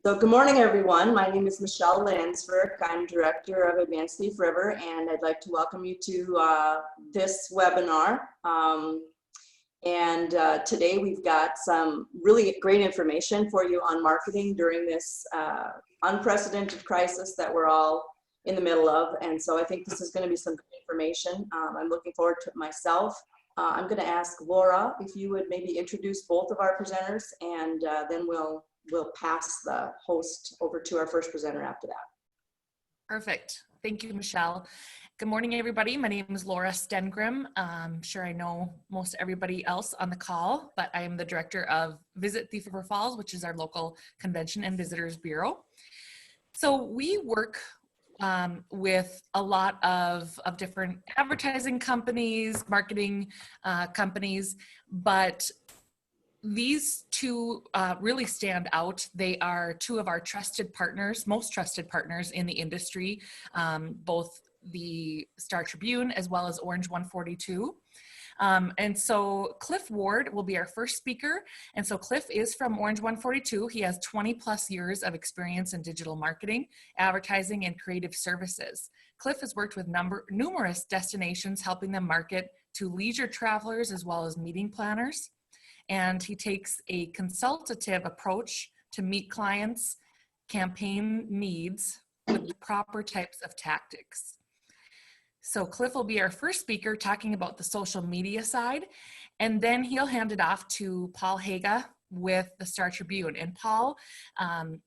So good morning, everyone. My name is Michelle Landsberg. I'm Director of Advanced Thief River, and I'd like to welcome you to this webinar. Today we've got some really great information for you on marketing during this unprecedented crisis that we're all in the middle of. And so I think this is going to be some good information. I'm looking forward to it myself. I'm going to ask Laura if you would maybe introduce both of our presenters, and then we'll pass the host over to our first presenter after that. Perfect. Thank you, Michelle. Good morning, everybody. My name is Laura Stengrim. I'm sure I know most everybody else on the call, but I am the director of Visit Thief River Falls, which is our local convention and visitors bureau. So we work with a lot of different advertising companies, marketing companies, but these two really stand out. They are two of our trusted partners, most trusted partners in the industry, both the StarTribune as well as Orange 142. And so Cliff Ward will be our first speaker. And so Cliff is from Orange 142. He has 20 plus years of experience in digital marketing, advertising, and creative services. Cliff has worked with numerous destinations, helping them market to leisure travelers as well as meeting planners. And he takes a consultative approach to meet clients' campaign needs with the proper types of tactics. So Cliff will be our first speaker talking about the social media side, and then he'll hand it off to Paul Haga with the StarTribune. And Paul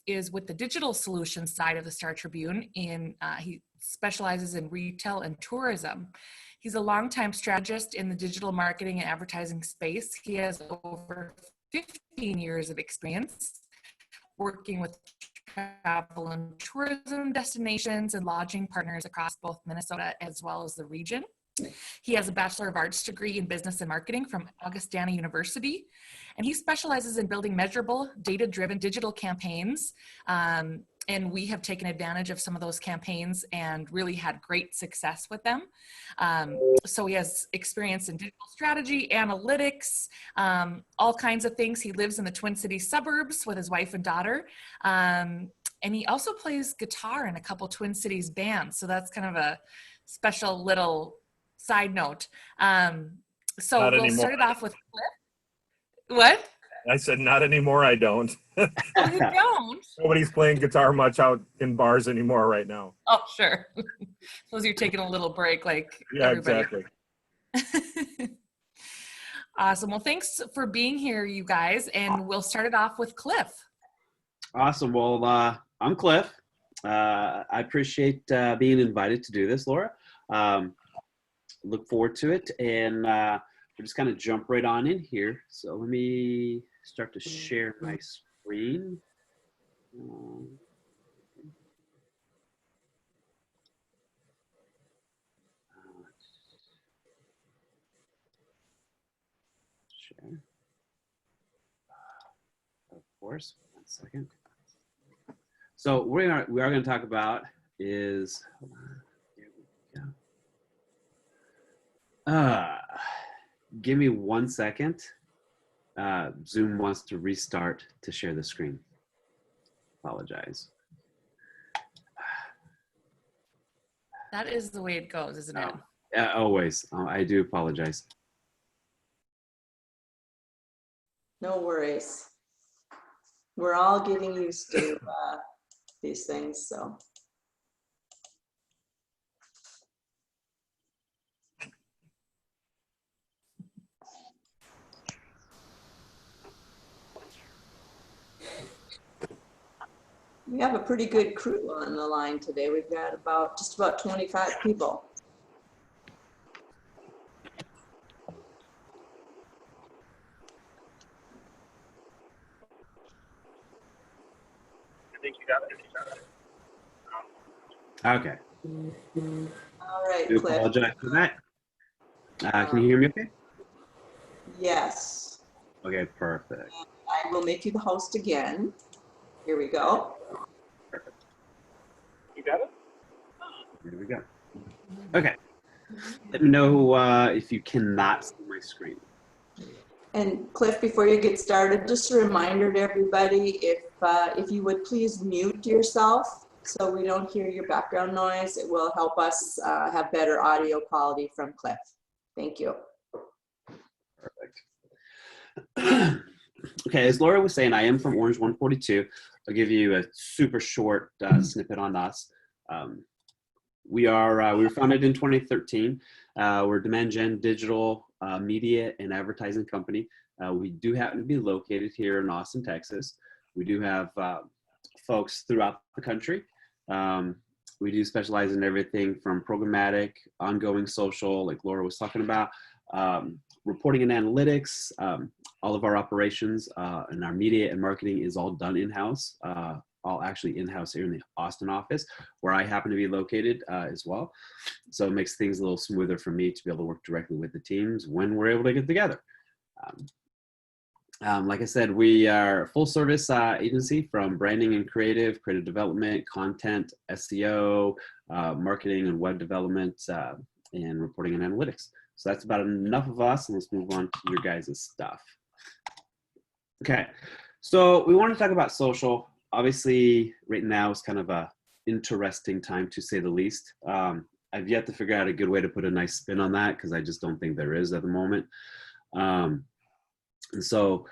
is with the digital solutions side of the StarTribune. He specializes in retail and tourism. He's a longtime strategist in the digital marketing and advertising space. He has over 15 years of experience working with travel and tourism destinations and lodging partners across both Minnesota as well as the region. He has a Bachelor of Arts degree in Business and Marketing from Augustana University, and he specializes in building measurable, data-driven digital campaigns. And we have taken advantage of some of those campaigns and really had great success with them. So he has experience in digital strategy, analytics, all kinds of things. He lives in the Twin Cities suburbs with his wife and daughter. And he also plays guitar in a couple Twin Cities bands. So that's kind of a special little side note. So Not we'll anymore. start it off with Cliff. What? I said, not anymore, I don't. Oh, you don't? Nobody's playing guitar much out in bars anymore right now. Oh, sure. Suppose you're taking a little break like Yeah, everybody. exactly. Awesome. Well, thanks for being here, you guys. And we'll start it off with Cliff. Awesome. Well, I'm Cliff. I appreciate being invited to do this, Laura. Look forward to it. And we'll just kind of jump right on in here. So let me start to share my screen. Share. Of course, 1 second. So we are going to talk about is, here we go. Give me 1 second. Zoom wants to restart to share the screen. Apologize. That is the way it goes, isn't it? Always. I do apologize. No worries. We're all getting used to these things, so. We have a pretty good crew on the line today. We've got just about 25 people. I think you got it. Okay. All right, I do Cliff. apologize for that. Can you hear me okay? Yes. Okay, perfect. I will make you the host again. Here we go. Perfect. You got it? Here we go. Okay. Let me know if you cannot see my screen. And Cliff, before you get started, just a reminder to everybody, if if you would please mute yourself so we don't hear your background noise, it will help us have better audio quality from Cliff. Thank you. Perfect. Okay, as Laura was saying, I am from Orange 142. I'll give you a super short snippet on us. We were founded in 2013. We're a demand gen digital media and advertising company. We do happen to be located here in Austin, Texas. We do have folks throughout the country. We do specialize in everything from programmatic, ongoing social, like Laura was talking about, reporting and analytics. All of our operations and our media and marketing is all done in-house, all actually in-house here in the Austin office, where I happen to be located as well. So it makes things a little smoother for me to be able to work directly with the teams when we're able to get together. Like I said, we are a full-service agency from branding and creative development, content, SEO, marketing and web development, and reporting and analytics. So that's about enough of us, and let's move on to your guys' stuff. Okay, so we want to talk about social. Obviously, right now is kind of a interesting time, to say the least. I've yet to figure out a good way to put a nice spin on that, because I just don't think there is at the moment. And so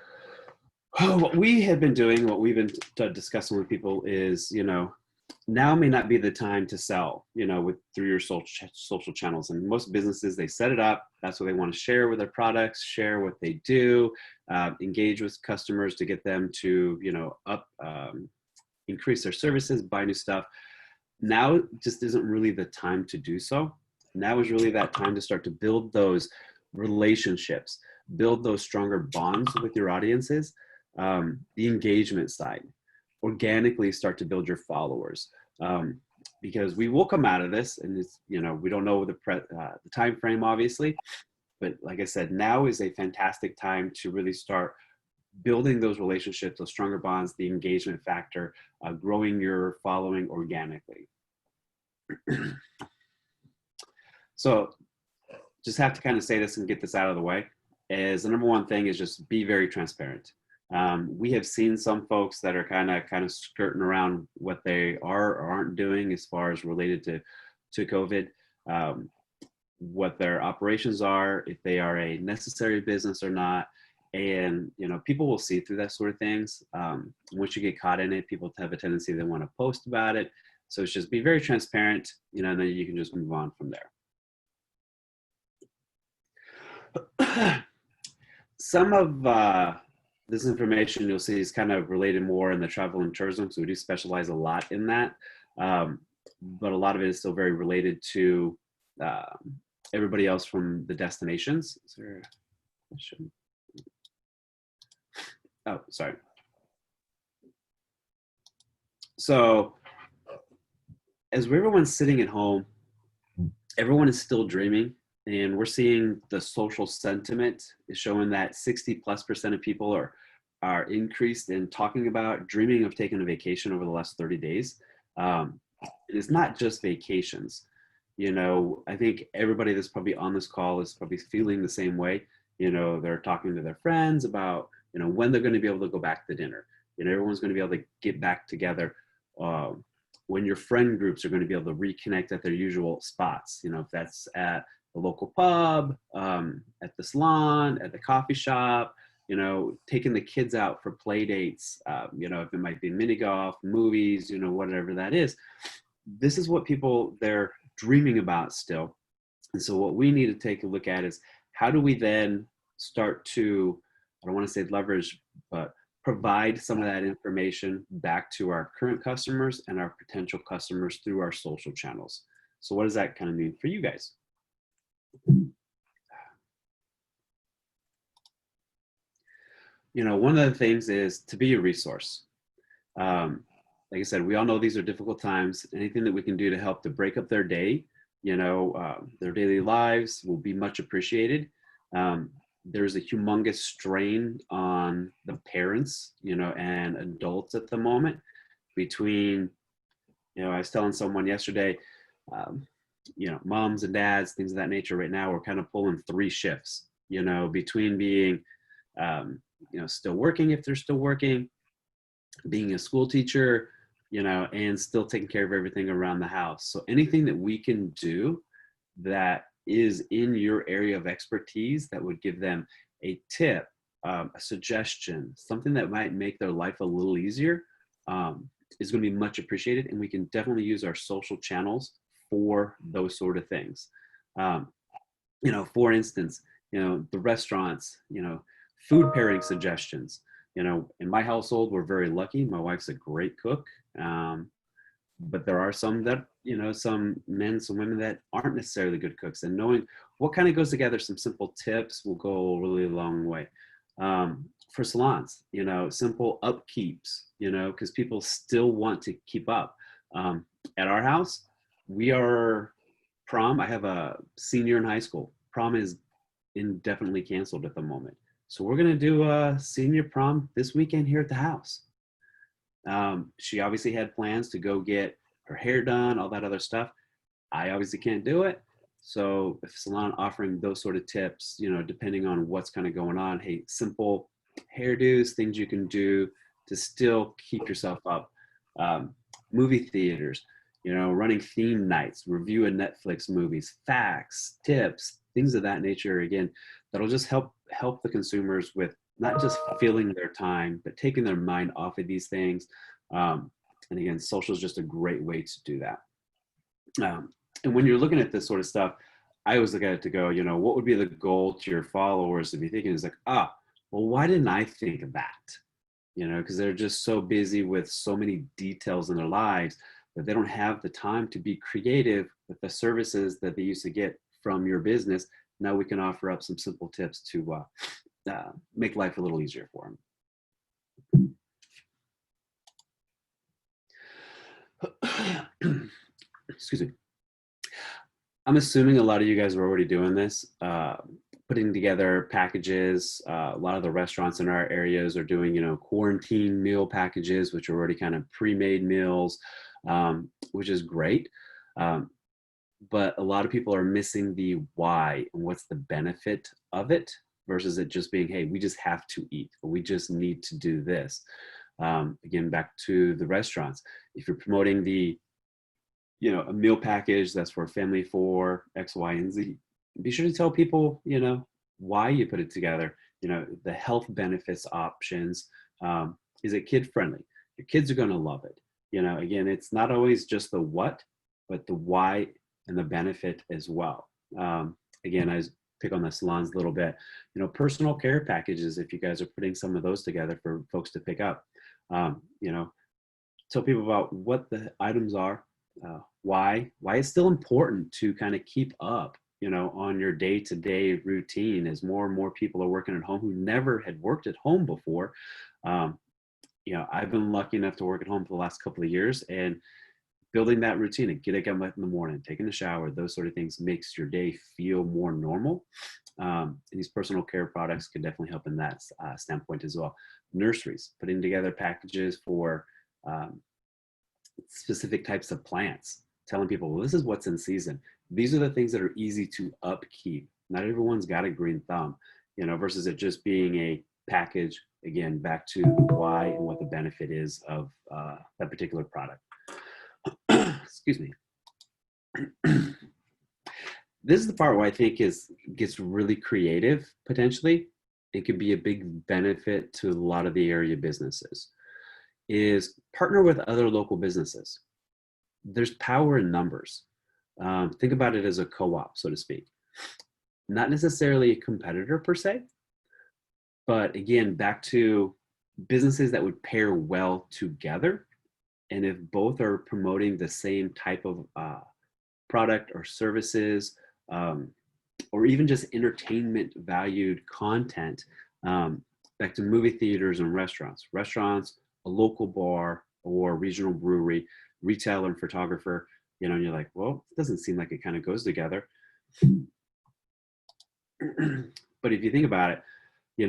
what we have been doing, what we've been discussing with people is, now may not be the time to sell, through your social channels. And most businesses, they set it up. That's what they want to share with their products, share what they do, engage with customers to get them to, increase their services, buy new stuff. Now just isn't really the time to do so. Now is really that time to start to build those relationships, build those stronger bonds with your audiences, the engagement side, organically start to build your followers, because we will come out of this, and it's, we don't know the time frame, obviously, but like I said, now is a fantastic time to really start building those relationships, those stronger bonds, the engagement factor, growing your following organically. So just have to kind of say this and get this out of the way, is the number one thing is just be very transparent. We have seen some folks that are kind of skirting around what they are or aren't doing as far as related to COVID, what their operations are, if they are a necessary business or not. And, people will see through that sort of things. Once you get caught in it, people have a tendency they want to post about it. So it's just be very transparent, and then you can just move on from there. Some of this information you'll see is kind of related more in the travel and tourism, so we do specialize a lot in that. But a lot of it is still very related to everybody else from the destinations. Is there a question? Oh, sorry. So as everyone's sitting at home, everyone is still dreaming. And we're seeing the social sentiment is showing that 60+% of people are increased in talking about dreaming of taking a vacation over the last 30 days. It's not just vacations. I think everybody that's probably on this call is probably feeling the same way. They're talking to their friends about, when they're going to be able to go back to dinner. Everyone's going to be able to get back together. When your friend groups are going to be able to reconnect at their usual spots, if that's at the local pub, at the salon, at the coffee shop, taking the kids out for play dates, if it might be mini golf, movies, whatever that is. This is what people, they're dreaming about still. And so what we need to take a look at is, how do we then start to, I don't want to say leverage, but provide some of that information back to our current customers and our potential customers through our social channels. So what does that kind of mean for you guys? One of the things is to be a resource. Like I said, we all know these are difficult times. Anything that we can do to help to break up their day, their daily lives, will be much appreciated. There's a humongous strain on the parents, and adults at the moment between, I was telling someone yesterday, moms and dads, things of that nature right now, we're kind of pulling 3 shifts, between being, still working if they're still working, being a school teacher, and still taking care of everything around the house. So anything that we can do that is in your area of expertise that would give them a tip, a suggestion, something that might make their life a little easier, is going to be much appreciated. And we can definitely use our social channels for those sort of things. For instance, the restaurants, food pairing suggestions. In my household, we're very lucky. My wife's a great cook. But there are some that, some men, some women that aren't necessarily good cooks, and knowing what kind of goes together, some simple tips will go a really long way. For salons, simple upkeeps, because people still want to keep up. At our house, we are prom. I have a senior in high school. Prom is indefinitely canceled at the moment. So we're going to do a senior prom this weekend here at the house. She obviously had plans to go get her hair done, all that other stuff. I obviously can't do it. So if salon offering those sort of tips, depending on what's kind of going on, hey, simple hairdos, things you can do to still keep yourself up. Movie theaters, running theme nights, review of Netflix movies, facts, tips, things of that nature. Again, that'll just help the consumers with not just filling their time, but taking their mind off of these things. And again, social is just a great way to do that. And when you're looking at this sort of stuff, I always look at it to go, what would be the goal to your followers to be thinking is like, well, why didn't I think of that? Because they're just so busy with so many details in their lives that they don't have the time to be creative with the services that they used to get from your business. Now we can offer up some simple tips to make life a little easier for them. Excuse me. I'm assuming a lot of you guys are already doing this, putting together packages. A lot of the restaurants in our areas are doing, quarantine meal packages, which are already kind of pre-made meals, which is great. But a lot of people are missing the why and what's the benefit of it versus it just being, hey, we just have to eat, or we just need to do this. Again, back to the restaurants. If you're promoting a meal package that's for a family for X, Y, and Z, be sure to tell people, why you put it together, the health benefits options. Is it kid friendly? Your kids are going to love it. Again, it's not always just the what, but the why and the benefit as well. Again, I pick on the salons a little bit, personal care packages. If you guys are putting some of those together for folks to pick up, tell people about what the items are, why it's still important to kind of keep up, on your day-to-day routine as more and more people are working at home who never had worked at home before. I've been lucky enough to work at home for the last couple of years, and building that routine and getting up in the morning, taking a shower, those sort of things makes your day feel more normal. These personal care products can definitely help in that standpoint as well. Nurseries, putting together packages for specific types of plants, telling people, well, this is what's in season. These are the things that are easy to upkeep. Not everyone's got a green thumb, versus it just being a package. Again, back to the why and what the benefit is of that particular product. Excuse me. This is the part where I think gets really creative potentially. It could be a big benefit to a lot of the area businesses, is partner with other local businesses. There's power in numbers. Think about it as a co-op, so to speak. Not necessarily a competitor per se, but again, back to businesses that would pair well together. And if both are promoting the same type of product or services, or even just entertainment valued content, back to movie theaters and restaurants, a local bar or regional brewery, retailer and photographer, and you're like, well, it doesn't seem like it kind of goes together. But if you think about it,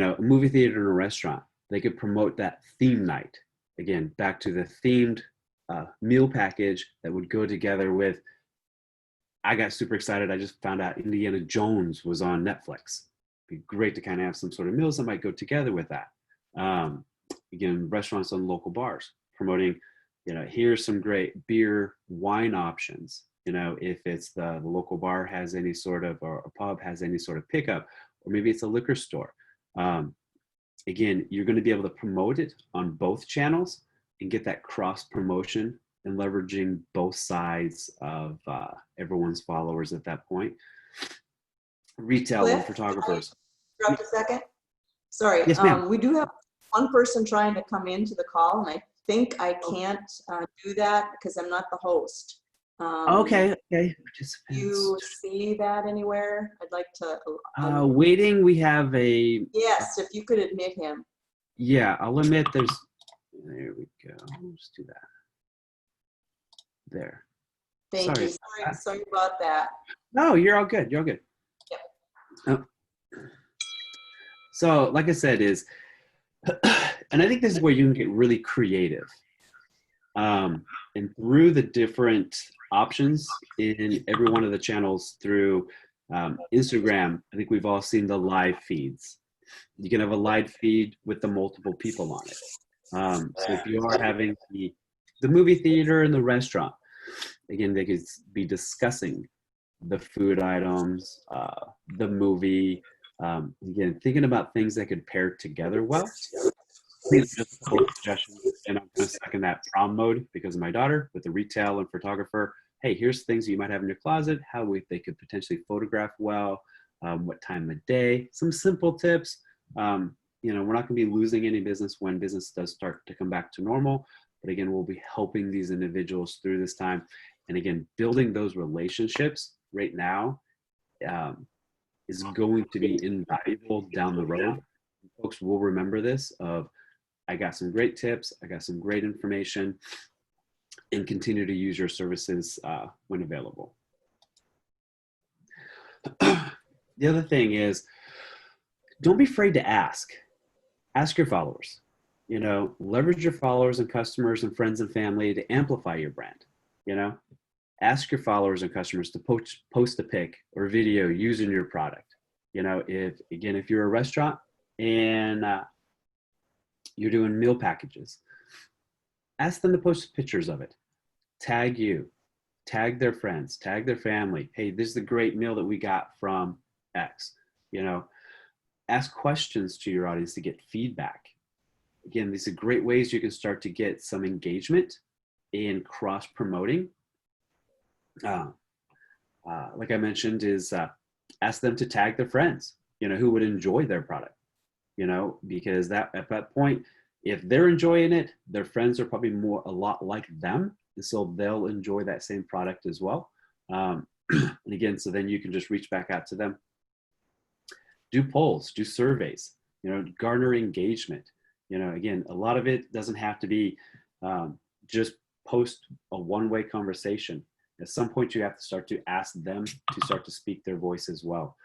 a movie theater and a restaurant, they could promote that theme night. Again, back to the themed meal package that would go together with, I got super excited. I just found out Indiana Jones was on Netflix. It'd be great to kind of have some sort of meals that might go together with that. again, restaurants and local bars, promoting, here's some great beer, wine options. If it's the local bar has any sort of, or a pub has any sort of pickup, or maybe it's a liquor store. Again, you're going to be able to promote it on both channels and get that cross promotion and leveraging both sides of everyone's followers at that point. Retail and Cliff, photographers. Interrupt a second. Sorry. Yes, ma'am. We do have one person trying to come into the call, and I think I can't do that because I'm not the host. Okay. Do Participants. you see that anywhere? I'd like to. Waiting, we have a. Yes, if you could admit him. Yeah, I'll admit there we go. Let's do that. There. Thank you. Sorry about that. No, you're all good. You're all good. Yep. So, like I said, and I think this is where you can get really creative. And through the different options in every one of the channels through Instagram, I think we've all seen the live feeds. You can have a live feed with the multiple people on it. So if you are having the movie theater and the restaurant, again, they could be discussing the food items, the movie, again, thinking about things that could pair together well. Just a couple of suggestions, and I'm going to second that prom mode because of my daughter with the retail and photographer. Hey, here's things you might have in your closet, how they could potentially photograph well, what time of day, some simple tips. We're not going to be losing any business when business does start to come back to normal. But again, we'll be helping these individuals through this time. And again, building those relationships right now is going to be invaluable down the road. Folks will remember this of, I got some great tips, I got some great information, and continue to use your services when available. The other thing is, don't be afraid to ask. Ask your followers. Leverage your followers and customers and friends and family to amplify your brand. Ask your followers and customers to post a pic or video using your product. If you're a restaurant and you're doing meal packages, ask them to post pictures of it. Tag you, tag their friends, tag their family. Hey, this is the great meal that we got from X. Ask questions to your audience to get feedback. Again, these are great ways you can start to get some engagement in cross-promoting. Like I mentioned, is ask them to tag their friends, who would enjoy their product, because at that point, if they're enjoying it, their friends are probably a lot like them. And so they'll enjoy that same product as well. And again, so then you can just reach back out to them. Do polls, do surveys, garner engagement. Again, a lot of it doesn't have to be just post a one-way conversation. At some point, you have to start to ask them to start to speak their voice as well.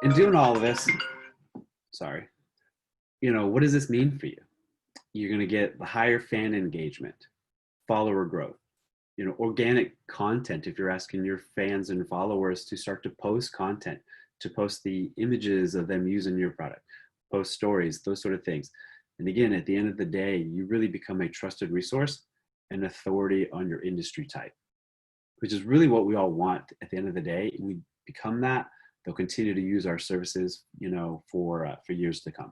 In doing all of this, what does this mean for you? You're going to get the higher fan engagement, follower growth, organic content. If you're asking your fans and followers to start to post content, to post the images of them using your product, post stories, those sort of things. And again, at the end of the day, you really become a trusted resource and authority on your industry type, which is really what we all want at the end of the day. We become that. They'll continue to use our services, for years to come.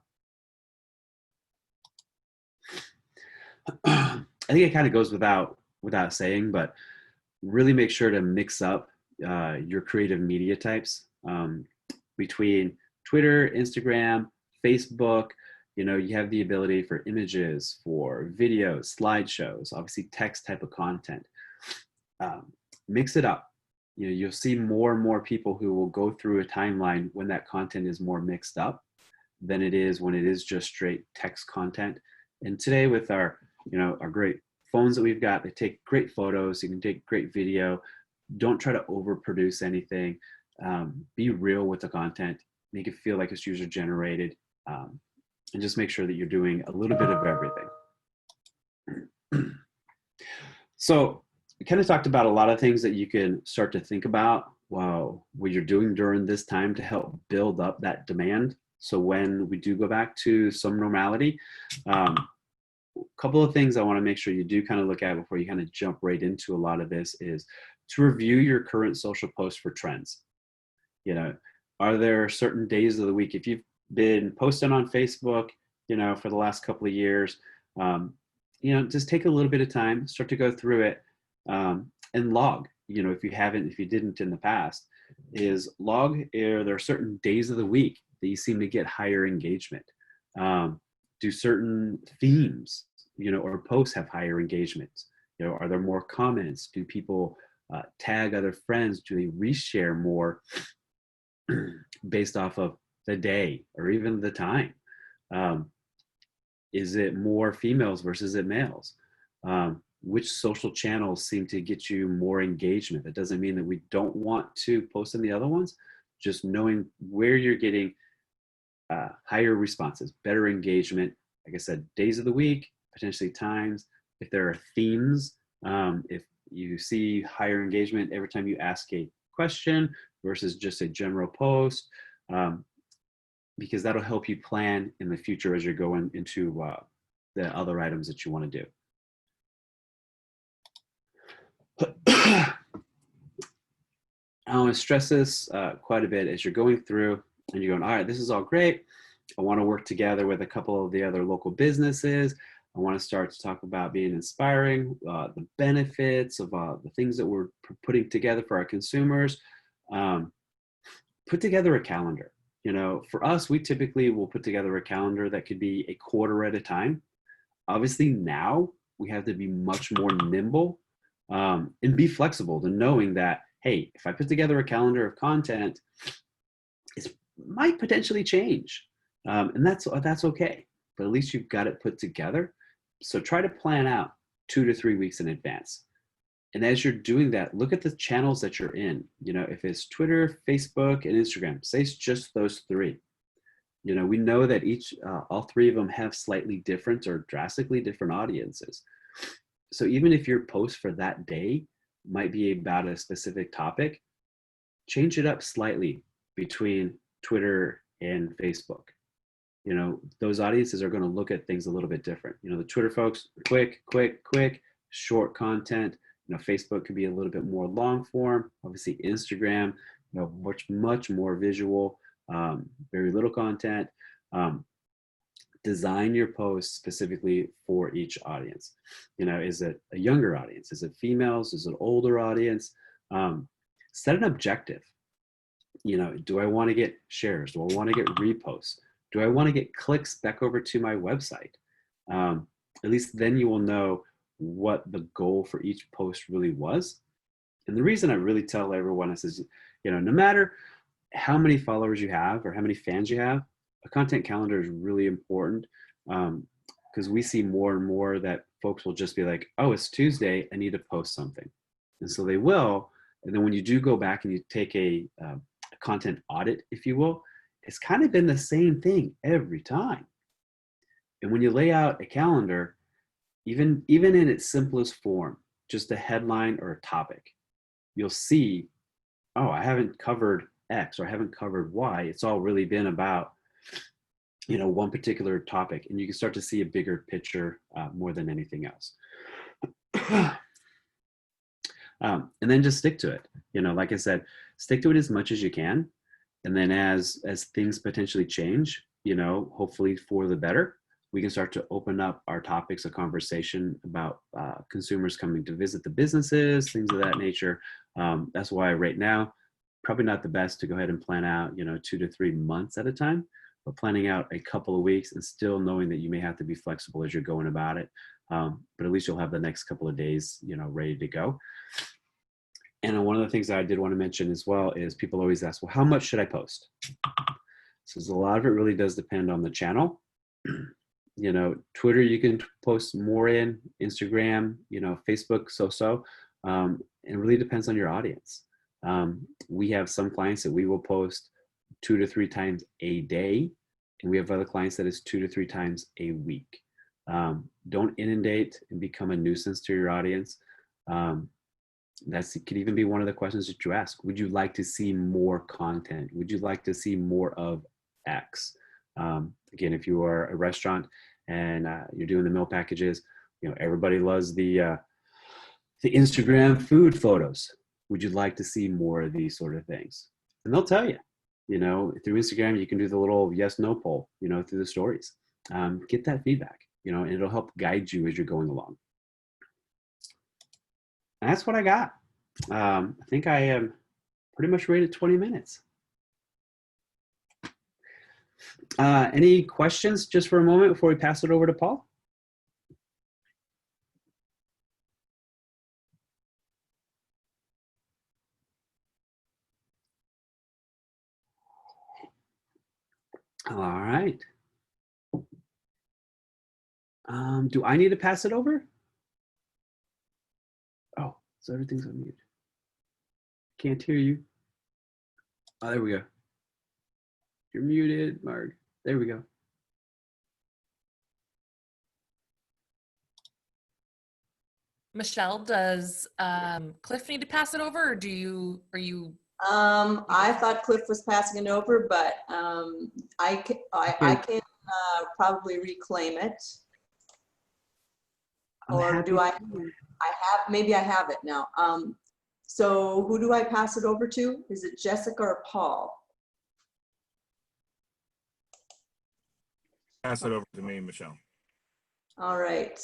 I think it kind of goes without saying, but really make sure to mix up your creative media types between Twitter, Instagram, Facebook. You have the ability for images, for videos, slideshows, obviously text type of content. Mix it up. You'll see more and more people who will go through a timeline when that content is more mixed up than it is when it is just straight text content. And today with our great phones that we've got, they take great photos, you can take great video. Don't try to overproduce anything. Be real with the content, make it feel like it's user generated, and just make sure that you're doing a little bit of everything. So we kind of talked about a lot of things that you can start to think about what you're doing during this time to help build up that demand. So when we do go back to some normality, a couple of things I want to make sure you do kind of look at before you kind of jump right into a lot of this is to review your current social posts for trends. You know, are there certain days of the week, if you've been posting on Facebook, you know, for the last couple of years, you know, just take a little bit of time, start to go through it, and log, you know, if you didn't in the past, is log, there are certain days of the week that you seem to get higher engagement. Do certain themes, you know, or posts have higher engagement? You know, are there more comments? Do people tag other friends? Do they reshare more based off of the day or even the time? Is it more females versus it males? Which social channels seem to get you more engagement? That doesn't mean that we don't want to post in the other ones, just knowing where you're getting higher responses, better engagement. Like I said, days of the week, potentially times. If there are themes, if you see higher engagement every time you ask a question versus just a general post, because that'll help you plan in the future as you're going into the other items that you want to do. I want to stress this quite a bit as you're going through and you're going, all right, this is all great. I want to work together with a couple of the other local businesses. I want to start to talk about being inspiring, the benefits of the things that we're putting together for our consumers. Put together a calendar. You know, for us, we typically will put together a calendar that could be a quarter at a time. Obviously now we have to be much more nimble and be flexible to knowing that, hey, if I put together a calendar of content, it might potentially change. And that's okay, but at least you've got it put together. So try to plan out 2 to 3 weeks in advance. And as you're doing that, look at the channels that you're in. You know, if it's Twitter, Facebook, and Instagram, say it's just those 3. You know, we know that all 3 of them have slightly different or drastically different audiences. So even if your post for that day might be about a specific topic, change it up slightly between Twitter and Facebook. You know, those audiences are going to look at things a little bit different. You know, the Twitter folks, quick, short content. You know, Facebook could be a little bit more long form. Obviously, Instagram, you know, much more visual, very little content. Design your posts specifically for each audience. You know, is it a younger audience? Is it females? Is it older audience? Set an objective. You know, do I want to get shares? Do I want to get reposts? Do I want to get clicks back over to my website? At least then you will know what the goal for each post really was. And the reason I really tell everyone is, you know, no matter how many followers you have or how many fans you have, a content calendar is really important, because we see more and more that folks will just be like, oh, it's Tuesday, I need to post something. And so they will. And then when you do go back and you take a content audit, if you will, it's kind of been the same thing every time. And when you lay out a calendar, even in its simplest form, just a headline or a topic, you'll see, oh, I haven't covered X or I haven't covered Y. It's all really been about, you know, one particular topic, and you can start to see a bigger picture more than anything else. And then just stick to it. You know, like I said, stick to it as much as you can. And then as things potentially change, you know, hopefully for the better, we can start to open up our topics of conversation about consumers coming to visit the businesses, things of that nature. That's why right now, probably not the best to go ahead and plan out, you know, 2 to 3 months at a time, but planning out a couple of weeks and still knowing that you may have to be flexible as you're going about it. But at least you'll have the next couple of days, you know, ready to go. And one of the things that I did want to mention as well is people always ask, well, how much should I post? So a lot of it really does depend on the channel. You know, Twitter, you can post more in, Instagram, you know, Facebook, so. It really depends on your audience. We have some clients that we will post 2 to 3 times a day, and we have other clients that is 2 to 3 times a week. Don't inundate and become a nuisance to your audience. It could even be one of the questions that you ask. Would you like to see more content? Would you like to see more of X? Again, if you are a restaurant and you're doing the meal packages, everybody loves the Instagram food photos. Would you like to see more of these sort of things? And they'll tell you, through Instagram, you can do the little yes, no poll, through the stories. Get that feedback, and it'll help guide you as you're going along. And that's what I got. I think I am pretty much rated 20 minutes. Any questions just for a moment before we pass it over to Paul? All right. Do I need to pass it over? Oh, so everything's on mute. Can't hear you. Oh, there we go. You're muted, Marg. There we go. Michelle, does Cliff need to pass it over, or are you? I thought Cliff was passing it over, but I can probably reclaim it. Or do I maybe I have it now. So who do I pass it over to? Is it Jessica or Paul? Pass it over to me, Michelle. All right.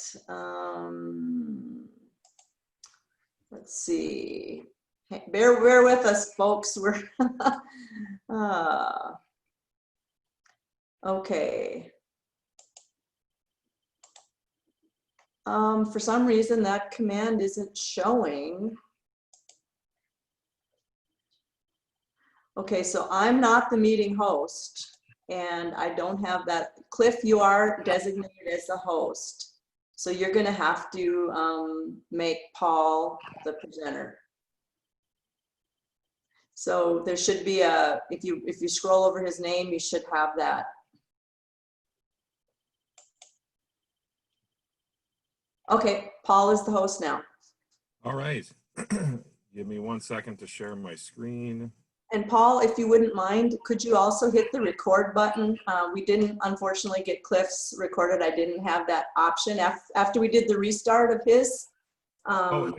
Let's see. Hey, bear with us, folks. We're okay. For some reason, that command isn't showing. Okay, so I'm not the meeting host, and I don't have that. Cliff, you are designated as the host, so you're going to have to make Paul the presenter. So there should be a, if you scroll over his name, you should have that. Okay, Paul is the host now. All right. Give me 1 second to share my screen. And Paul, if you wouldn't mind, could you also hit the record button? We didn't, unfortunately, get Cliff's recorded. I didn't have that option. After we did the restart of his, I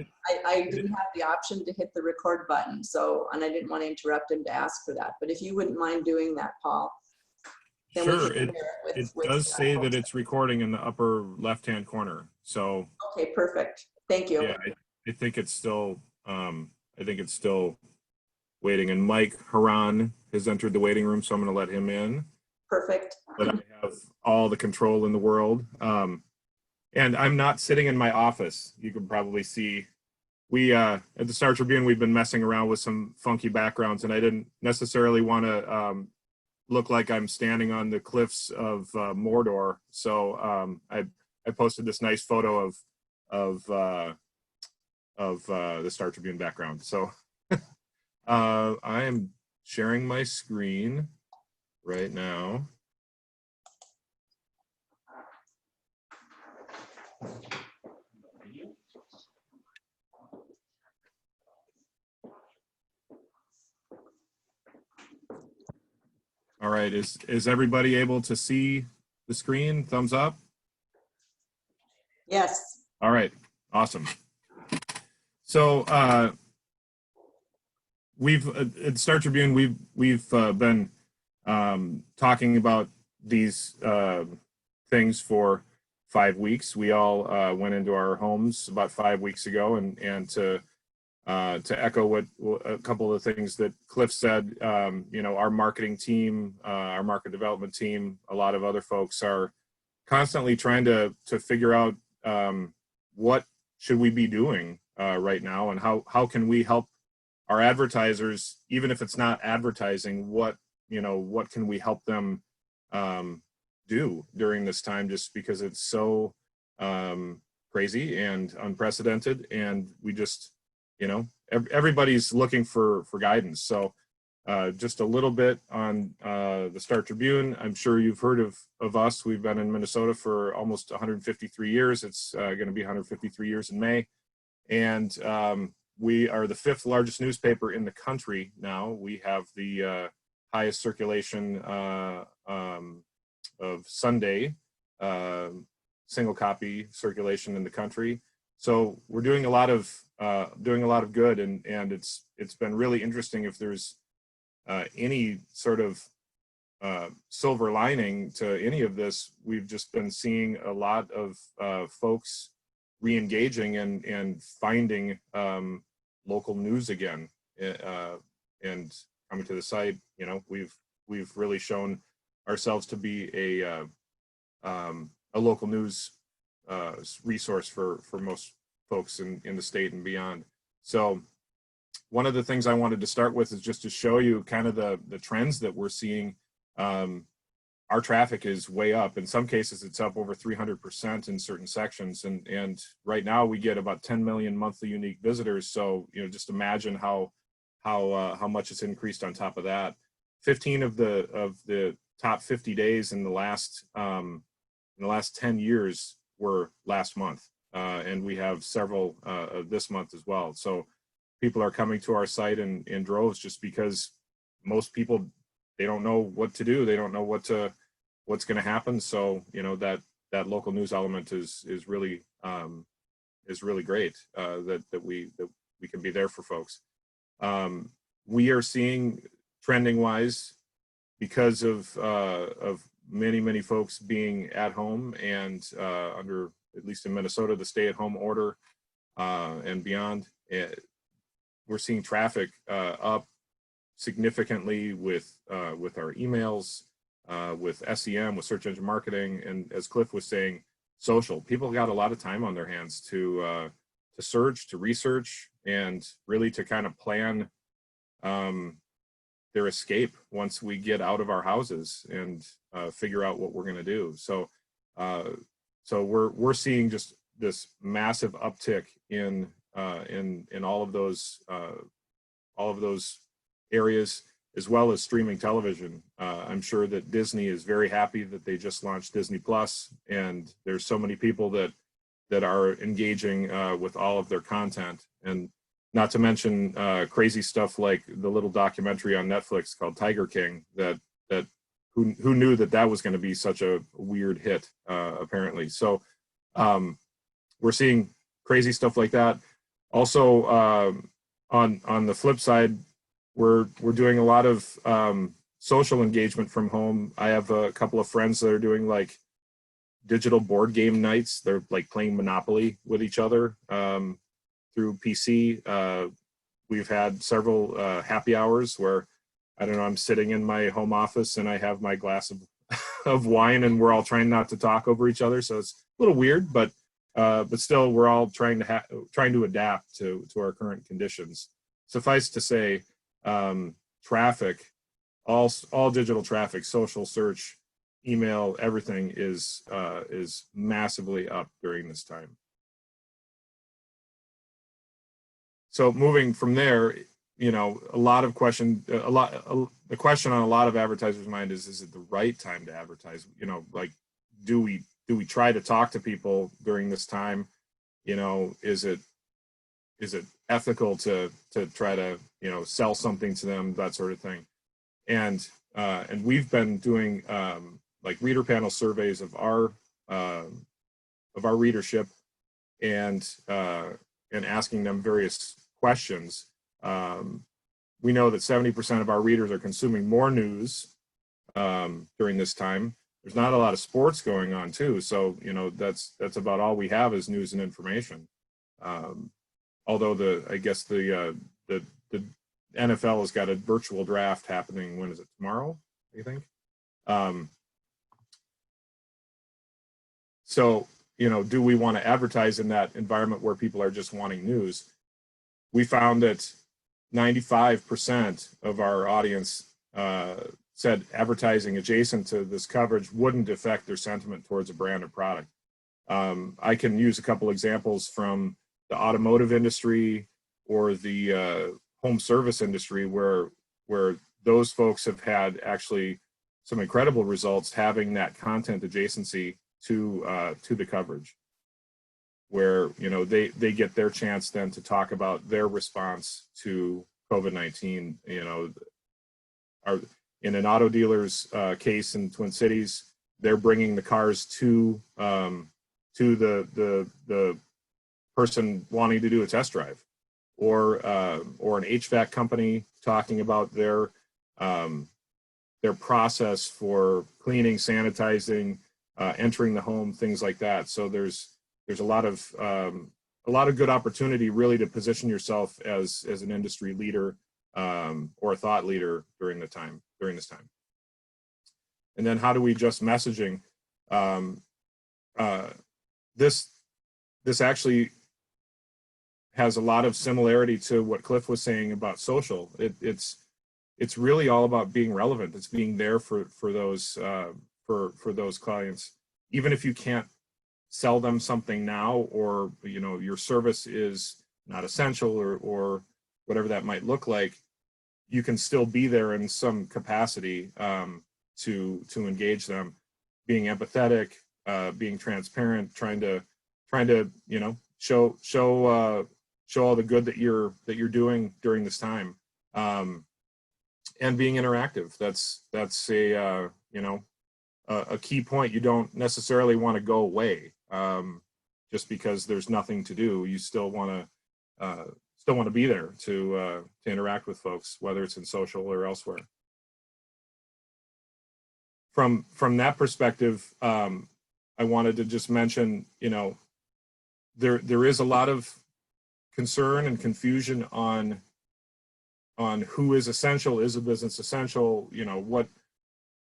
didn't have the option to hit the record button. So, and I didn't want to interrupt him to ask for that. But if you wouldn't mind doing that, Paul. Then sure, it does say that it's recording in the upper left-hand corner. So okay, perfect. Thank you. Yeah, I think it's still waiting, and Mike Haran has entered the waiting room, so I'm going to let him in. Perfect. But I have all the control in the world, and I'm not sitting in my office. You can probably see we at the Star Tribune, we've been messing around with some funky backgrounds, and I didn't necessarily want to look like I'm standing on the cliffs of Mordor. So I posted this nice photo of the Star Tribune background. So I am sharing my screen right now. All right, is everybody able to see the screen? Thumbs up? Yes. All right, awesome. So we've at Star Tribune, we've been talking about these things for 5 weeks. We all went into our homes about 5 weeks ago, and to echo what a couple of the things that Cliff said, our marketing team, our market development team, a lot of other folks are constantly trying to figure out what should we be doing right now, and how can we help our advertisers, even if it's not advertising, what can we help them do during this time, just because it's so crazy and unprecedented, and we just, everybody's looking for guidance. So just a little bit on the Star Tribune. I'm sure you've heard of us. We've been in Minnesota for almost 153 years. It's going to be 153 years in May. And we are the 5th largest newspaper in the country now. We have the highest circulation of Sunday single copy circulation in the country. So we're doing a lot of good, and it's been really interesting. If there's any sort of silver lining to any of this, we've just been seeing a lot of folks re-engaging and finding local news again, and coming to the site. You know, we've really shown ourselves to be a local news resource for most folks in the state and beyond. So one of the things I wanted to start with is just to show you kind of the trends that we're seeing. Our traffic is way up. In some cases, it's up over 300% in certain sections. And right now we get about 10 million monthly unique visitors. So, you know, just imagine how much it's increased on top of that. 15 of the top 50 days in the last 10 years were last month. And we have several this month as well. So people are coming to our site in droves, just because most people, they don't know what to do. They don't know what's going to happen. So, you know, that local news element is really great, that we can be there for folks. We are seeing, trending wise, because of many folks being at home and under, at least in Minnesota, the stay-at-home order and beyond, we're seeing traffic up significantly with our emails, with SEM, with search engine marketing, and as Cliff was saying, social. People got a lot of time on their hands to search, to research, and really to kind of plan their escape once we get out of our houses and figure out what we're going to do. So we're seeing just this massive uptick in all of those areas, as well as streaming television. I'm sure that Disney is very happy that they just launched Disney Plus, and there's so many people that are engaging with all of their content, and not to mention crazy stuff like the little documentary on Netflix called Tiger King, that who knew that was going to be such a weird hit, apparently. So we're seeing crazy stuff like that. Also, on the flip side, we're doing a lot of social engagement from home. I have a couple of friends that are doing like digital board game nights. They're like playing Monopoly with each other through PC. We've had several happy hours where, I don't know, I'm sitting in my home office and I have my glass of wine, and we're all trying not to talk over each other. So it's a little weird, but still, we're all trying to adapt to our current conditions. Suffice to say, traffic, all digital traffic, social, search, email, everything is massively up during this time. So moving from there, you know, the question on a lot of advertisers' mind is it the right time to advertise? You know, like, do we try to talk to people during this time? You know, is it ethical to try to, you know, sell something to them, that sort of thing? And we've been doing like reader panel surveys of our readership, and asking them various questions. We know that 70% of our readers are consuming more news during this time. There's not a lot of sports going on too, so you know that's about all we have is news and information. Although I guess the NFL has got a virtual draft happening. When is it? Tomorrow, you think? So, you know, do we want to advertise in that environment where people are just wanting news? We found that 95% of our audience said advertising adjacent to this coverage wouldn't affect their sentiment towards a brand or product. I can use a couple examples from the automotive industry or the home service industry where those folks have had actually some incredible results having that content adjacency to the coverage. where, you know, they get their chance then to talk about their response to COVID-19. You know, in an auto dealer's case in Twin Cities, they're bringing the cars to the person wanting to do a test drive, or an HVAC company talking about their process for cleaning, sanitizing, entering the home, things like that. So there's a lot of good opportunity really to position yourself as an industry leader or a thought leader during this time. And then how do we adjust messaging? This actually has a lot of similarity to what Cliff was saying about social. It's really all about being relevant. It's being there for those clients, even if you can't sell them something now, or, you know, your service is not essential, or whatever that might look like. You can still be there in some capacity to engage them, being empathetic, being transparent, trying to you know, show all the good that you're doing during this time, and being interactive. That's a you know, a key point. You don't necessarily want to go away just because there's nothing to do. You still want to be there to interact with folks, whether it's in social or elsewhere. From that perspective, I wanted to just mention, you know, there is a lot of concern and confusion on who is essential. Is a business essential? You know, what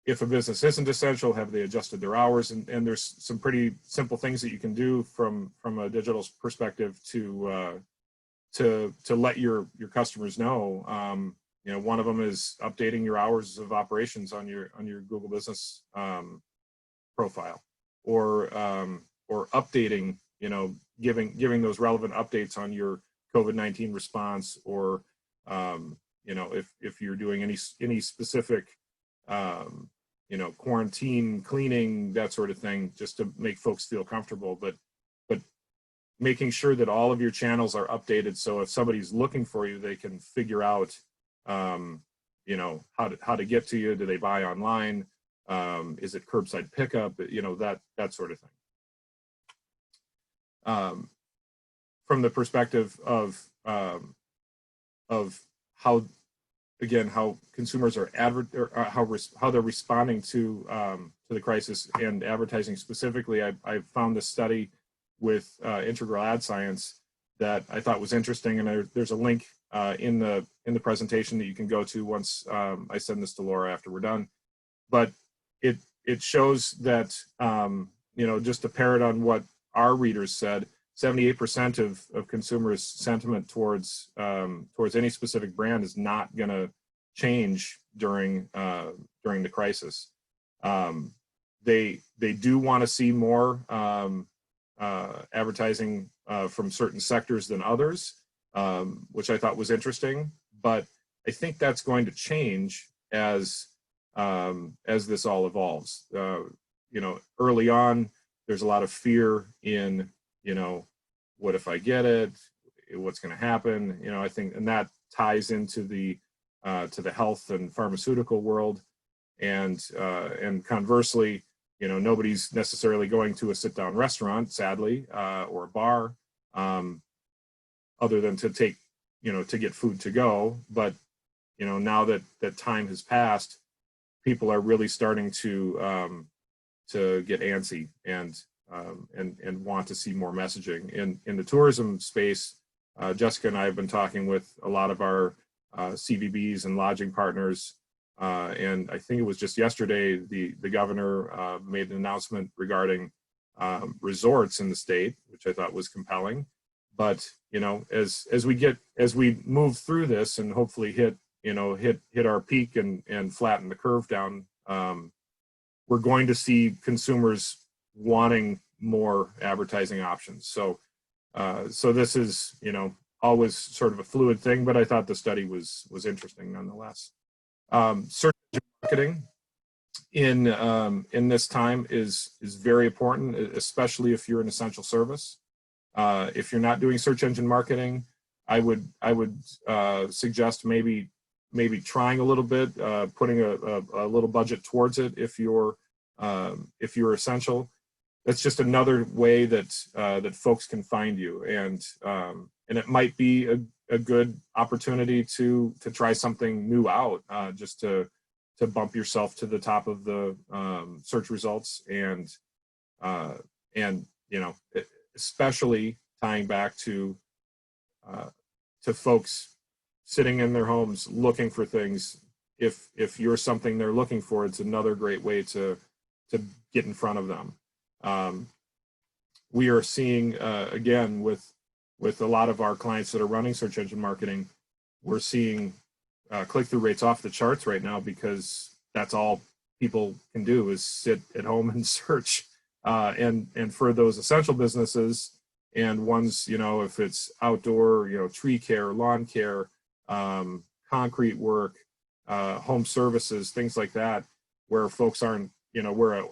if a business isn't essential? Have they adjusted their hours? And there's some pretty simple things that you can do from a digital perspective to let your customers know. You know, one of them is updating your hours of operations on your Google Business profile, or updating, you know, giving those relevant updates on your COVID-19 response, or you know, if you're doing any specific you know, quarantine, cleaning, that sort of thing, just to make folks feel comfortable. But making sure that all of your channels are updated, so if somebody's looking for you, they can figure out you know, how to get to you. Do they buy online? Is it curbside pickup? You know, that sort of thing. From the perspective of how, again, how consumers are how they're responding to the crisis, and advertising specifically, I found this study with Integral Ad Science that I thought was interesting, and there's a link in the presentation that you can go to once I send this to Laura after we're done. But it shows that you know, just to parrot on what our readers said, 78% of consumers' sentiment towards any specific brand is not going to change during the crisis. They do want to see more advertising from certain sectors than others, which I thought was interesting. But I think that's going to change as this all evolves. You know, early on, there's a lot of fear in, you know, what if I get it? What's going to happen? You know, I think, and that ties into the health and pharmaceutical world, and conversely, you know, nobody's necessarily going to a sit-down restaurant, sadly, or a bar, other than to take, you know, to get food to go. But, you know, now that time has passed, people are really starting to get antsy and want to see more messaging. In the tourism space, Jessica and I have been talking with a lot of our CVBs and lodging partners, and I think it was just yesterday the governor made an announcement regarding resorts in the state, which I thought was compelling. But, you know, as we move through this and hopefully hit our peak and flatten the curve down, we're going to see consumers wanting more advertising options. So this is, you know, always sort of a fluid thing, but I thought the study was interesting nonetheless. Search engine marketing in this time is very important, especially if you're an essential service. If you're not doing search engine marketing, I would suggest maybe trying a little bit, putting a little budget towards it if you're essential. That's just another way that folks can find you, and it might be a good opportunity to try something new out, just to bump yourself to the top of the search results, and you know, especially tying back to folks sitting in their homes looking for things. If you're something they're looking for, it's another great way to get in front of them. We are seeing again with a lot of our clients that are running search engine marketing, we're seeing click-through rates off the charts right now, because that's all people can do is sit at home and search. And for those essential businesses and ones, you know, if it's outdoor, you know, tree care, lawn care, concrete work, home services, things like that, where folks aren't, you know, where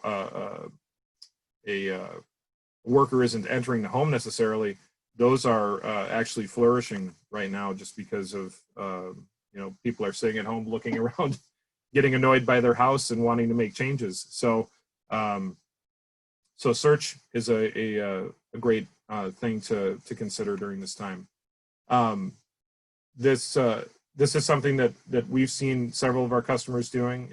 a worker isn't entering the home necessarily, those are actually flourishing right now, just because of, you know, people are sitting at home looking around, getting annoyed by their house and wanting to make changes. So, so search is a great thing to consider during this time. This is something that we've seen several of our customers doing,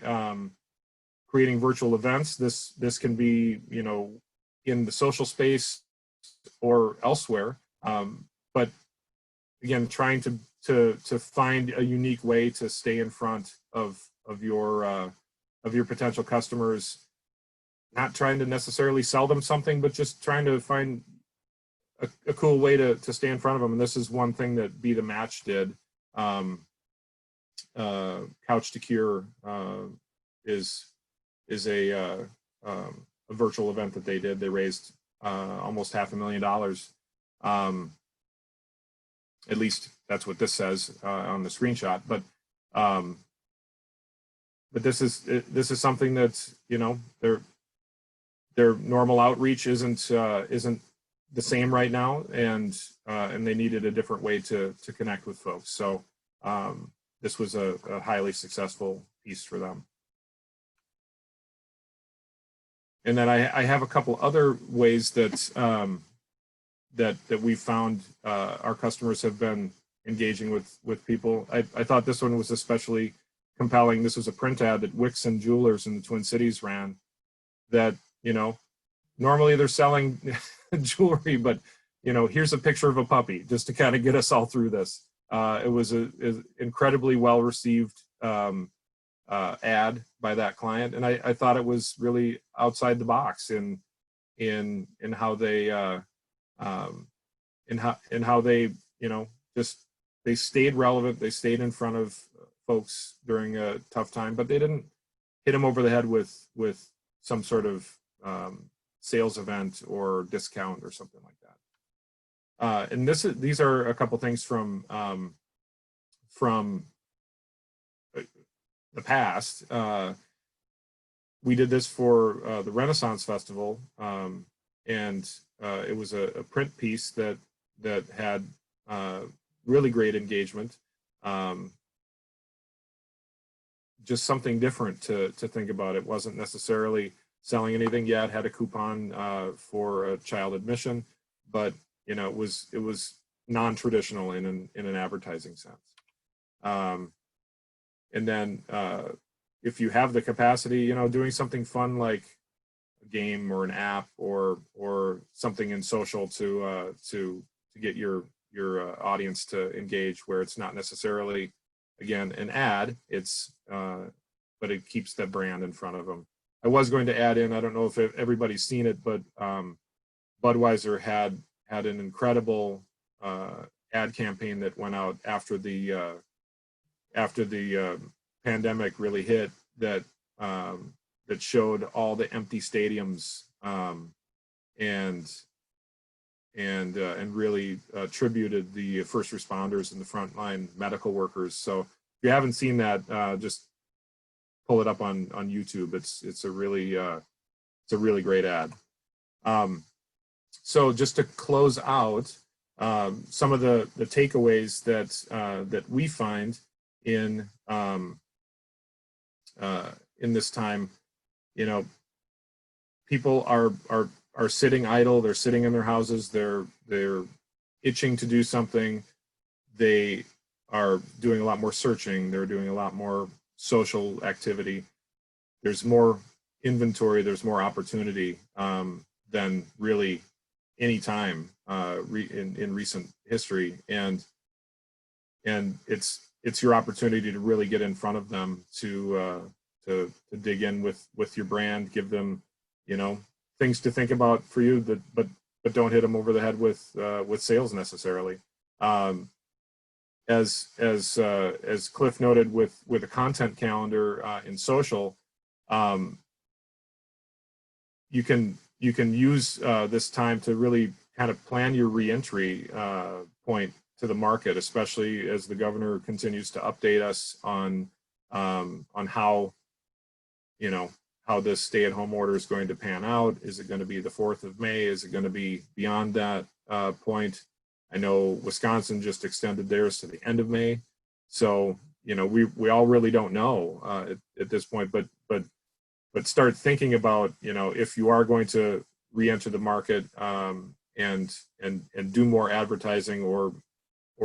creating virtual events. This can be, you know, in the social space or elsewhere, but again, trying to find a unique way to stay in front of your potential customers, not trying to necessarily sell them something, but just trying to find a cool way to stay in front of them. And this is one thing that Be the Match did. Couch to Cure is a virtual event that they did. They raised almost $500,000. At least that's what this says on the screenshot. But this is something that's, you know, their normal outreach isn't the same right now, and they needed a different way to connect with folks. So this was a highly successful piece for them. And then I have a couple other ways that that we found our customers have been engaging with people. I thought this one was especially compelling. This was a print ad that Wixon Jewelers in the Twin Cities ran, that, you know, normally they're selling jewelry, but, you know, here's a picture of a puppy just to kind of get us all through this. It was an incredibly well received ad by that client, and I thought it was really outside the box in how they in how they, you know, just they stayed relevant. They stayed in front of folks during a tough time, but they didn't hit them over the head with some sort of sales event or discount or something like that. And these are a couple things from the past. We did this for the Renaissance Festival, and it was a print piece that had really great engagement. Just something different to think about. It wasn't necessarily selling anything yet. Had a coupon for a child admission, but, you know, it was non-traditional in an advertising sense. And then if you have the capacity, you know, doing something fun like a game or an app or something in social to get your audience to engage, where it's not necessarily, again, an ad, it's but it keeps the brand in front of them. I was going to add in, I don't know if everybody's seen it, but Budweiser had an incredible ad campaign that went out after the pandemic really hit, that showed all the empty stadiums, and really tributed the first responders and the frontline medical workers. So if you haven't seen that, just pull it up on YouTube. It's a really great ad. So just to close out, some of the takeaways that we find in this time, people are sitting idle. They're sitting in their houses. They're itching to do something. They are doing a lot more searching. They're doing a lot more social activity. There's more inventory. There's more opportunity than really any time in recent history, and it's your opportunity to really get in front of them, to dig in with your brand, give them things to think about for you, but don't hit them over the head with sales necessarily. As Cliff noted, with a content calendar in social, you can use this time to really kind of plan your reentry point to the market, especially as the governor continues to update us on how this stay-at-home order is going to pan out. Is it going to be the 4th of May? Is it going to be beyond that point? I know Wisconsin just extended theirs to the end of May, so we all really don't know at this point. But start thinking about if you are going to re-enter the market and do more advertising or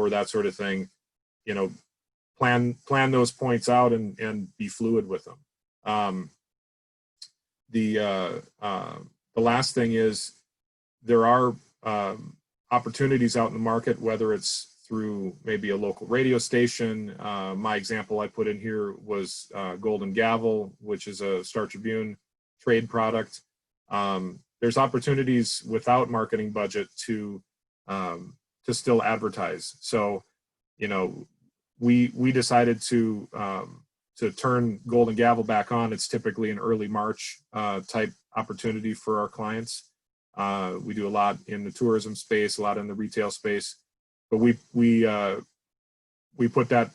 that sort of thing. Plan those points out and be fluid with them. The last thing is there are opportunities out in the market, whether it's through maybe a local radio station. My example I put in here was Golden Gavel, which is a StarTribune trade product. There's opportunities without marketing budget to still advertise. So, we decided to turn Golden Gavel back on. It's typically an early March type opportunity for our clients. We do a lot in the tourism space, a lot in the retail space, but we put that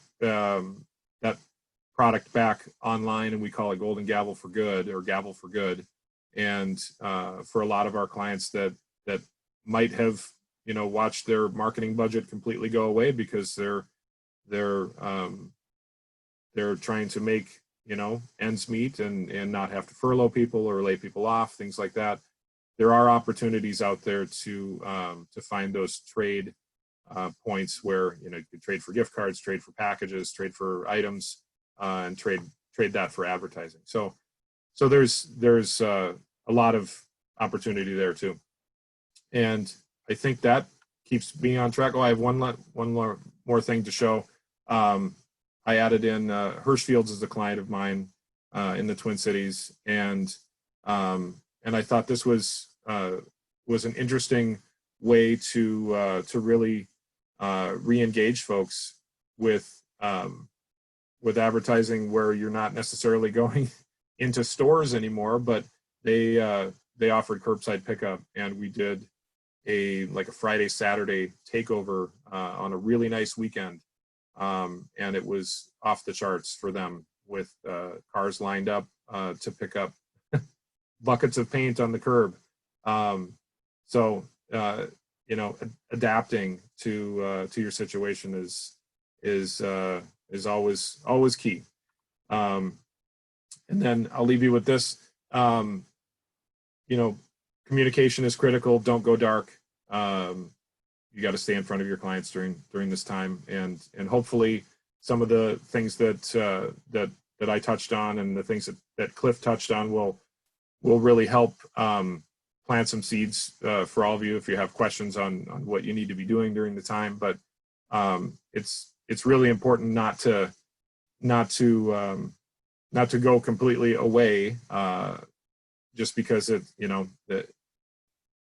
product back online, and we call it Golden Gavel for Good, or Gavel for Good. And for a lot of our clients that might have watched their marketing budget completely go away because they're trying to make ends meet and not have to furlough people or lay people off, things like that. There are opportunities out there to find those trade points where you could trade for gift cards, trade for packages, trade for items, and trade that for advertising. So there's a lot of opportunity there too. And I think that keeps me on track. Oh, I have one more thing to show. I added in Hirschfield's as a client of mine in the Twin Cities, and I thought this was an interesting way to really re-engage folks with advertising, where you're not necessarily going into stores anymore, but they offered curbside pickup, and we did a Friday, Saturday takeover on a really nice weekend. And it was off the charts for them, with cars lined up to pick up buckets of paint on the curb. So adapting to your situation is always key. And then I'll leave you with this. Communication is critical. Don't go dark. You got to stay in front of your clients during this time, and hopefully some of the things that I touched on and the things that Cliff touched on will really help plant some seeds for all of you if you have questions on what you need to be doing during the time. But it's really important not to go completely away just because that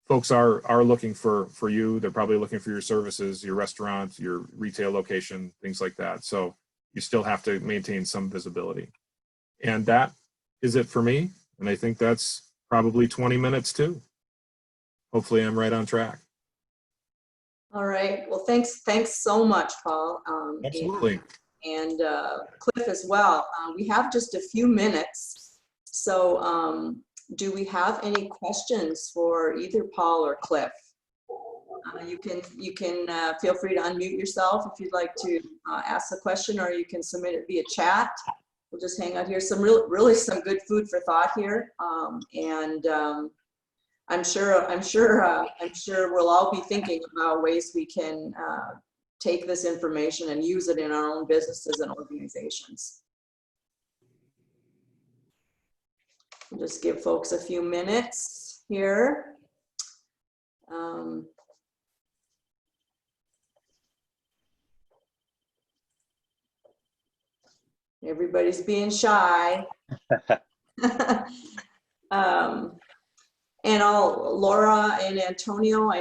folks are looking for you. They're probably looking for your services, your restaurant, your retail location, things like that. So you still have to maintain some visibility. And that is it for me. And I think that's probably 20 minutes too. Hopefully I'm right on track. All right. Well, thanks so much, Paul. Absolutely. And Cliff as well. We have just a few minutes. So do we have any questions for either Paul or Cliff? You can feel free to unmute yourself if you'd like to ask the question, or you can submit it via chat. We'll just hang out here. Some really some good food for thought here, and I'm sure we'll all be thinking about ways we can take this information and use it in our own businesses and organizations. I'll just give folks a few minutes here. Everybody's being shy. And Laura and Antonio,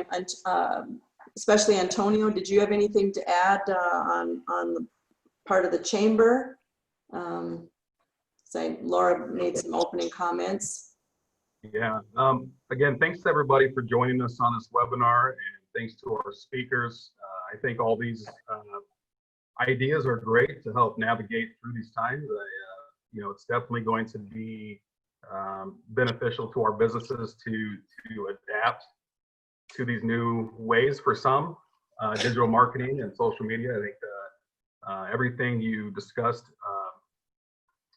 especially Antonio, did you have anything to add on the part of the chamber? Laura made some opening comments. Yeah, again, thanks to everybody for joining us on this webinar, and thanks to our speakers. I think all these ideas are great to help navigate through these times. You know, it's definitely going to be beneficial to our businesses to adapt to these new ways for some, digital marketing and social media. I think everything you discussed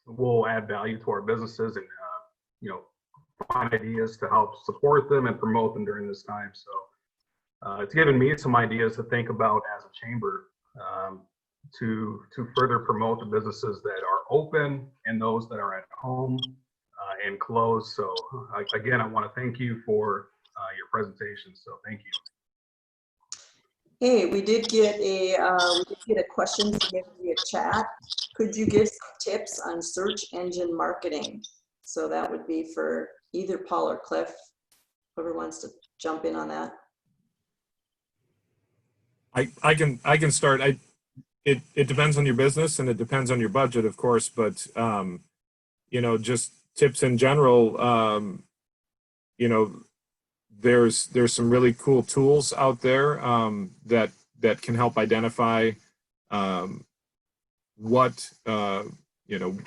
will add value to our businesses, and you know, find ideas to help support them and promote them during this time. So it's given me some ideas to think about as a chamber to further promote the businesses that are open and those that are at home and closed. So again, I want to thank you for your presentation. So thank you. Hey, we did get a question submitted via chat. Could you give some tips on search engine marketing? So that would be for either Paul or Cliff, whoever wants to jump in on that. I can start. It depends on your business and it depends on your budget, of course, but you know, just tips in general. You know, there's some really cool tools out there that can help identify what you know,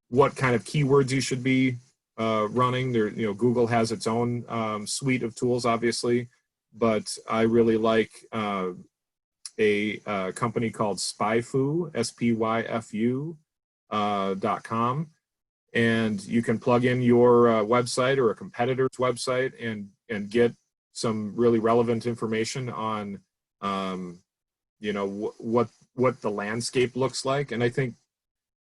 what kind of keywords you should be running. There, you know, Google has its own suite of tools, obviously, but I really like a company called Spyfu, SPYFU.com, and you can plug in your website or a competitor's website and get some really relevant information on you know, what the landscape looks like. And I think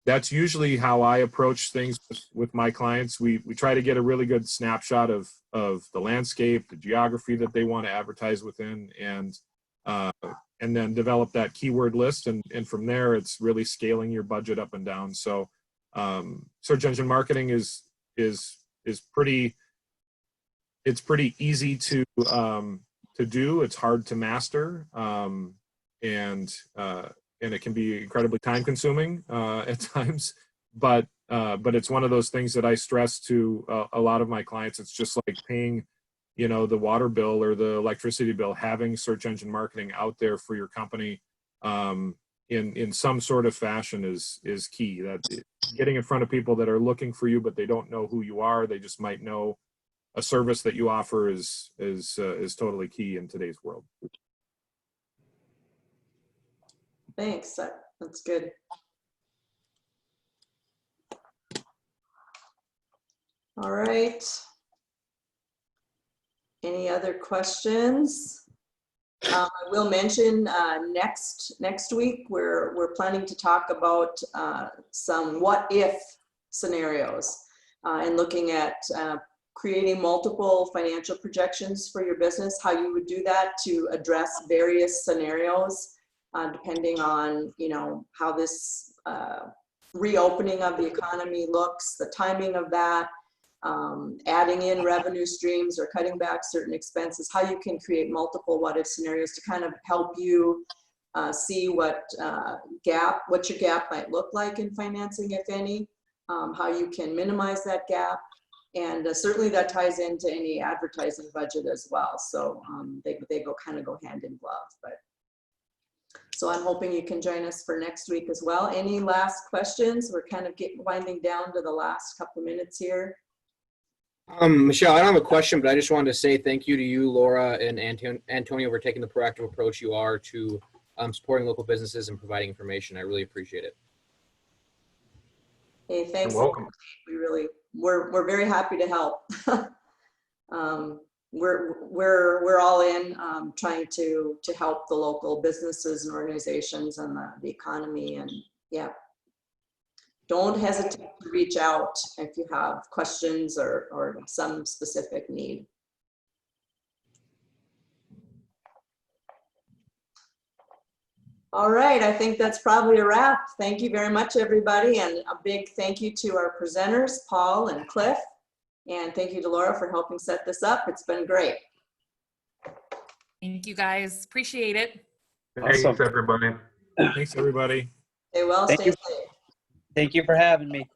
that's usually how I approach things with my clients. We try to get a really good snapshot of the landscape, the geography that they want to advertise within, and then develop that keyword list. And from there, it's really scaling your budget up and down. So search engine marketing is pretty easy to do. It's hard to master, and it can be incredibly time consuming at times, but it's one of those things that I stress to a lot of my clients. It's just like paying, you know, the water bill or the electricity bill. Having search engine marketing out there for your company in some sort of fashion is key. That getting in front of people that are looking for you, but they don't know who you are. They just might know a service that you offer is totally key in today's world. Thanks, that's good. All right. Any other questions? I will mention next week we're planning to talk about some what if scenarios and looking at creating multiple financial projections for your business, how you would do that to address various scenarios depending on, you know, how this reopening of the economy looks, the timing of that, adding in revenue streams or cutting back certain expenses, how you can create multiple what if scenarios to kind of help you see what your gap might look like in financing, if any, how you can minimize that gap. And certainly that ties into any advertising budget as well. So they go hand in glove. But so I'm hoping you can join us for next week as well. Any last questions? We're kind of winding down to the last couple of minutes here. Michelle, I don't have a question, but I just wanted to say thank you to you, Laura, and Antonio, for taking the proactive approach you are to supporting local businesses and providing information. I really appreciate it. Hey, thanks. You're welcome. We're very happy to help. We're all in trying to help the local businesses and organizations and the economy, and yeah. Don't hesitate to reach out if you have questions or some specific need. All right, I think that's probably a wrap. Thank you very much, everybody, and a big thank you to our presenters, Paul and Cliff, and thank you to Laura for helping set this up. It's been great. Thank you, guys. Appreciate it. Thanks, everybody. Thanks, everybody. Stay well, stay safe. Thank you for having me.